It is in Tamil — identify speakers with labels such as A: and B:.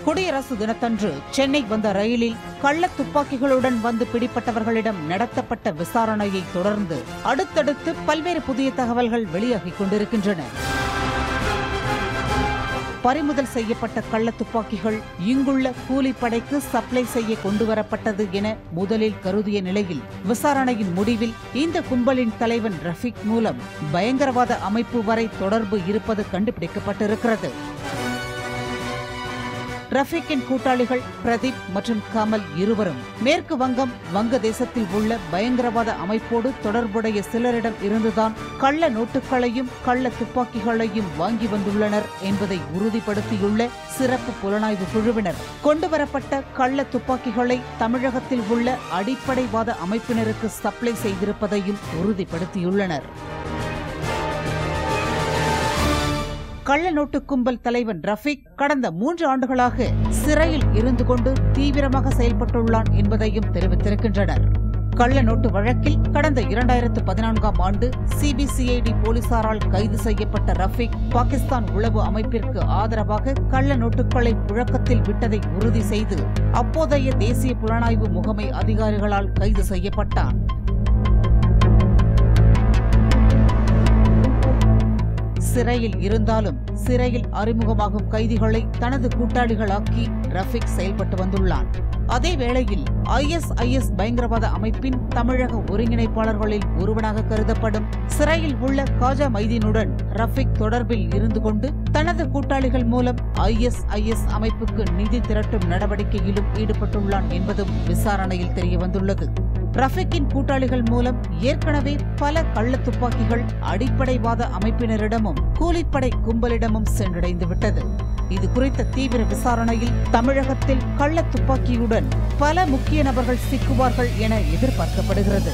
A: குடியரசு தினத்தன்று சென்னை வந்த ரயிலில் கள்ள துப்பாக்கிகளுடன் வந்து பிடிப்பட்டவர்களிடம் நடத்தப்பட்ட விசாரணையை தொடர்ந்து அடுத்தடுத்து பல்வேறு புதிய தகவல்கள் வெளியாகிக் கொண்டிருக்கின்றன. பறிமுதல் செய்யப்பட்ட கள்ள துப்பாக்கிகள் இங்குள்ள கூலிப்படைக்கு சப்ளை செய்ய கொண்டுவரப்பட்டது என முதலில் கருதிய நிலையில் விசாரணையின் முடிவில் இந்த கும்பலின் தலைவன் ரஃபீக் மூலம் பயங்கரவாத அமைப்பு வரை தொடர்பு இருப்பது கண்டுபிடிக்கப்பட்டிருக்கிறது. ரஃபீக்கின் கூட்டாளிகள் பிரதீப் மற்றும் கமல் இருவரும் மேற்கு வங்கம், வங்கதேசத்தில் உள்ள பயங்கரவாத அமைப்போடு தொடர்புடைய சிலரிடம் இருந்துதான் கள்ள நோட்டுகளையும் கள்ள துப்பாக்கிகளையும் வாங்கி வந்துள்ளனர் என்பதை உறுதிப்படுத்தியுள்ள சிறப்பு புலனாய்வு குழுவினர் கொண்டுவரப்பட்ட கள்ள துப்பாக்கிகளை தமிழகத்தில் உள்ள அடிப்படைவாத அமைப்பினருக்கு சப்ளை செய்திருப்பதையும் உறுதிப்படுத்தியுள்ளனர். கள்ள நோட்டு கும்பல் தலைவன் ரஃபீக் கடந்த 3 ஆண்டுகளாக சிறையில் இருந்து கொண்டு தீவிரமாக செயல்பட்டுள்ளான் என்பதையும் தெரிவித்திருக்கின்றனர். கள்ள நோட்டு வழக்கில் கடந்த 2014ஆம் ஆண்டு சிபிசிஐடி போலீசாரால் கைது செய்யப்பட்ட ரஃபீக் பாகிஸ்தான் உளவு அமைப்பிற்கு ஆதரவாக கள்ள நோட்டுகளை புழக்கத்தில் விட்டதை உறுதி செய்து அப்போதைய தேசிய புலனாய்வு முகமை அதிகாரிகளால் கைது செய்யப்பட்டான். சிறையில் இருந்தாலும் சிறையில் அறிமுகமாகும் கைதிகளை தனது கூட்டாளிகளாக்கி ரஃபீக் செயல்பட்டு வந்துள்ளான். அதே வேளையில் ISIS பயங்கரவாத அமைப்பின் தமிழக ஒருங்கிணைப்பாளர்களில் ஒருவனாக கருதப்படும் சிறையில் உள்ள காஜா மைதீனுடன் ரஃபீக் தொடர்பில் இருந்து கொண்டு தனது கூட்டாளிகள் மூலம் ISIS அமைப்புக்கு நிதி திரட்டும் நடவடிக்கையிலும் ஈடுபட்டுள்ளான் என்பதும் விசாரணையில் தெரியவந்துள்ளது. ரஃபீக்கின் கூட்டாளிகள் மூலம் ஏற்கனவே பல கள்ள துப்பாக்கிகள் அடிப்படைவாத அமைப்பினரிடமும் கூலிப்படை கும்பலிடமும் சென்றடைந்துவிட்டது. இது குறித்த தீவிர விசாரணையில் தமிழகத்தில் கள்ள துப்பாக்கியுடன் பல முக்கிய நபர்கள் சிக்குவார்கள் என எதிர்பார்க்கப்படுகிறது.